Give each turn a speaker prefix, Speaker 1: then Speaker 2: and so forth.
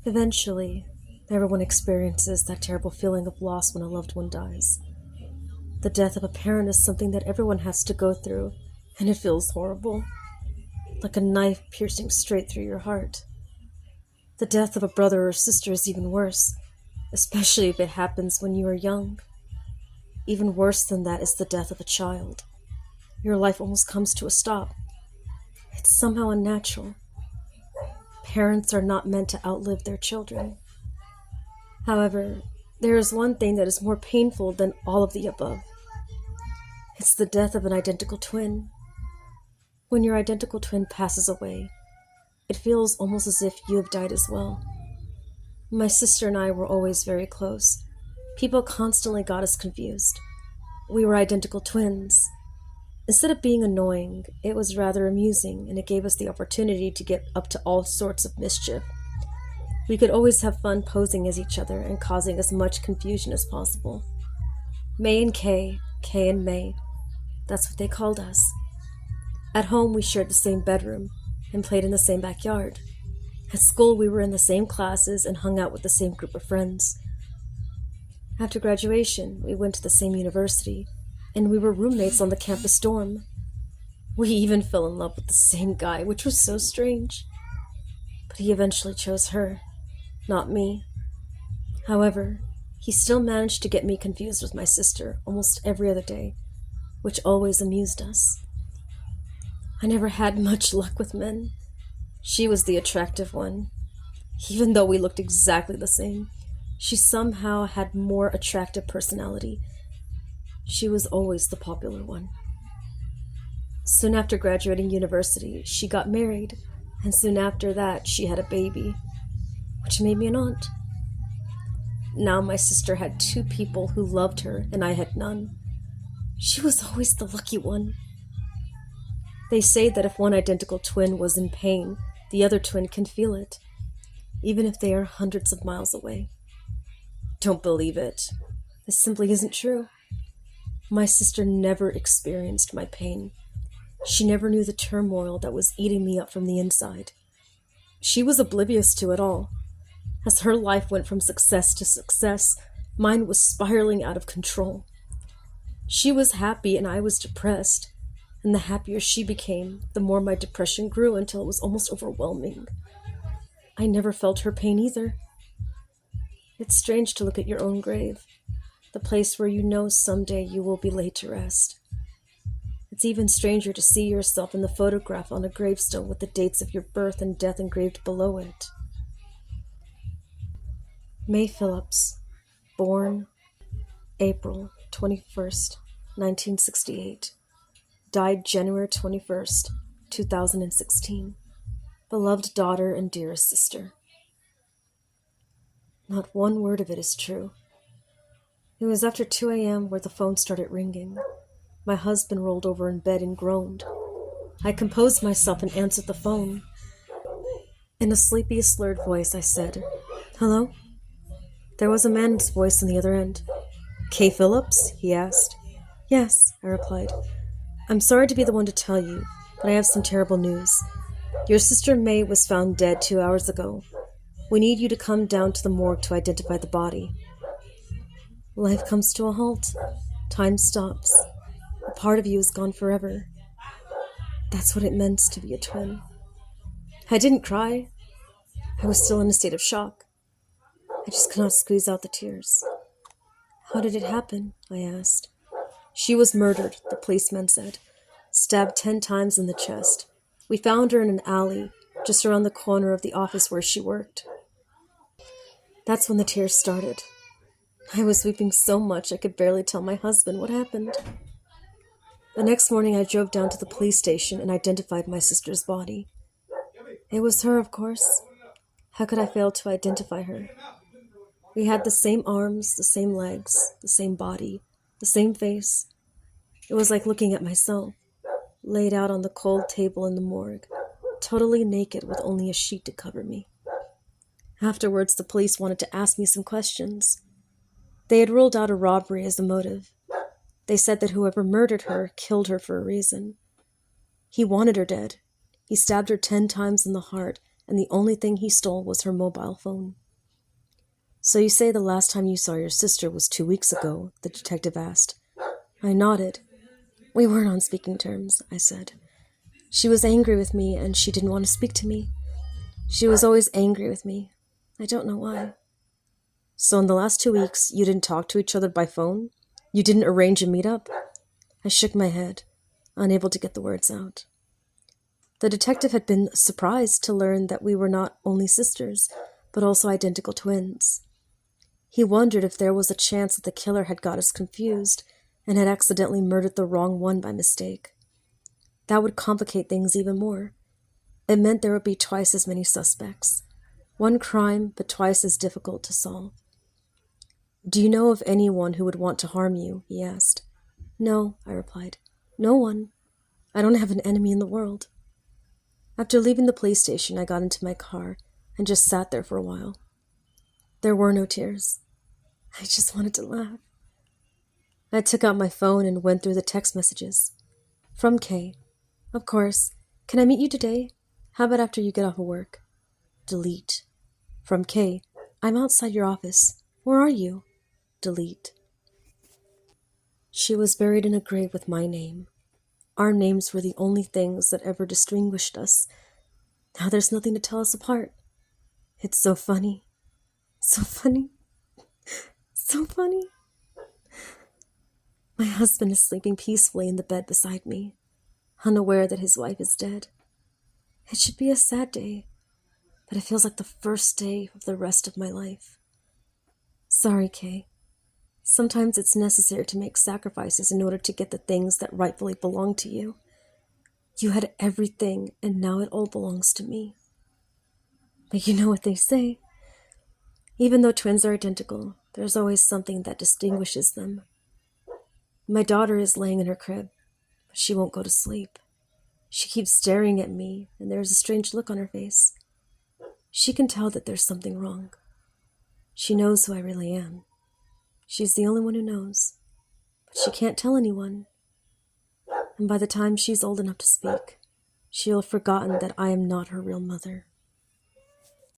Speaker 1: Eventually, everyone experiences that terrible feeling of loss when a loved one dies. The death of a parent is something that everyone has to go through, and it feels horrible, like a knife piercing straight through your heart. The death of a brother or sister is even worse, especially if it happens when you are young. Even worse than that is the death of a child. Your life almost comes to a stop. It's somehow unnatural. Parents are not meant to outlive their children. However, there is one thing that is more painful than all of the above. It's the death of an identical twin. When your identical twin passes away, it feels almost as if you have died as well. My sister and I were always very close. People constantly got us confused. We were identical twins. Instead of being annoying, it was rather amusing, and it gave us the opportunity to get up to all sorts of mischief. We could always have fun posing as each other and causing as much confusion as possible. May and Kay, Kay and May, that's what they called us. At home, we shared the same bedroom and played in the same backyard. At school, we were in the same classes and hung out with the same group of friends. After graduation, we went to the same university, and we were roommates on the campus dorm. We even fell in love with the same guy, which was so strange. But he eventually chose her, not me. However, he still managed to get me confused with my sister almost every other day, which always amused us. I never had much luck with men. She was the attractive one. Even though we looked exactly the same, she somehow had more attractive personality. She was always the popular one. Soon after graduating university, she got married, and soon after that, she had a baby, which made me an aunt. Now my sister had two people who loved her, and I had none. She was always the lucky one. They say that if one identical twin was in pain, the other twin can feel it, even if they are hundreds of miles away. Don't believe it. This simply isn't true. My sister never experienced my pain. She never knew the turmoil that was eating me up from the inside. She was oblivious to it all. As her life went from success to success, mine was spiraling out of control. She was happy and I was depressed, and the happier she became, the more my depression grew until it was almost overwhelming. I never felt her pain either. It's strange to look at your own grave, the place where you know someday you will be laid to rest. It's even stranger to see yourself in the photograph on a gravestone with the dates of your birth and death engraved below it. May Phillips, born April 21st, 1968, died January 21st, 2016. Beloved daughter and dearest sister. Not one word of it is true. It was after 2 a.m. where the phone started ringing. My husband rolled over in bed and groaned. I composed myself and answered the phone. In a sleepy, slurred voice, I said, "Hello?" There was a man's voice on the other end. "Kay Phillips?" he asked. "Yes," I replied. "I'm sorry to be the one to tell you, but I have some terrible news. Your sister May was found dead 2 hours ago. We need you to come down to the morgue to identify the body." Life comes to a halt. Time stops. A part of you is gone forever. That's what it meant to be a twin. I didn't cry. I was still in a state of shock. I just could not squeeze out the tears. "How did it happen?" I asked. "She was murdered," the policeman said. "Stabbed 10 times in the chest. We found her in an alley, just around the corner of the office where she worked." That's when the tears started. I was weeping so much I could barely tell my husband what happened. The next morning I drove down to the police station and identified my sister's body. It was her, of course. How could I fail to identify her? We had the same arms, the same legs, the same body, the same face. It was like looking at myself, laid out on the cold table in the morgue, totally naked with only a sheet to cover me. Afterwards, the police wanted to ask me some questions. They had ruled out a robbery as a motive. They said that whoever murdered her killed her for a reason. He wanted her dead. He stabbed her 10 times in the heart and the only thing he stole was her mobile phone. So you say the last time you saw your sister was 2 weeks ago, the detective asked. I nodded. We weren't on speaking terms, I said. She was angry with me, and she didn't want to speak to me. She was always angry with me. I don't know why. So in the last 2 weeks, you didn't talk to each other by phone? You didn't arrange a meetup? I shook my head, unable to get the words out. The detective had been surprised to learn that we were not only sisters, but also identical twins. He wondered if there was a chance that the killer had got us confused and had accidentally murdered the wrong one by mistake. That would complicate things even more. It meant there would be twice as many suspects. One crime, but twice as difficult to solve. Do you know of anyone who would want to harm you? He asked. No, I replied. No one. I don't have an enemy in the world. After leaving the police station, I got into my car and just sat there for a while. There were no tears. I just wanted to laugh. I took out my phone and went through the text messages. From Kay. Of course. Can I meet you today? How about after you get off of work? Delete. From Kay. I'm outside your office. Where are you? Delete. She was buried in a grave with my name. Our names were the only things that ever distinguished us. Now there's nothing to tell us apart. It's so funny. So funny. So funny. My husband is sleeping peacefully in the bed beside me, unaware that his wife is dead. It should be a sad day, but it feels like the first day of the rest of my life. Sorry, Kay. Sometimes it's necessary to make sacrifices in order to get the things that rightfully belong to you. You had everything, and now it all belongs to me. But you know what they say. Even though twins are identical, there's always something that distinguishes them. My daughter is laying in her crib, but she won't go to sleep. She keeps staring at me, and there is a strange look on her face. She can tell that there's something wrong. She knows who I really am. She's the only one who knows, but she can't tell anyone. And by the time she's old enough to speak, she'll have forgotten that I am not her real mother.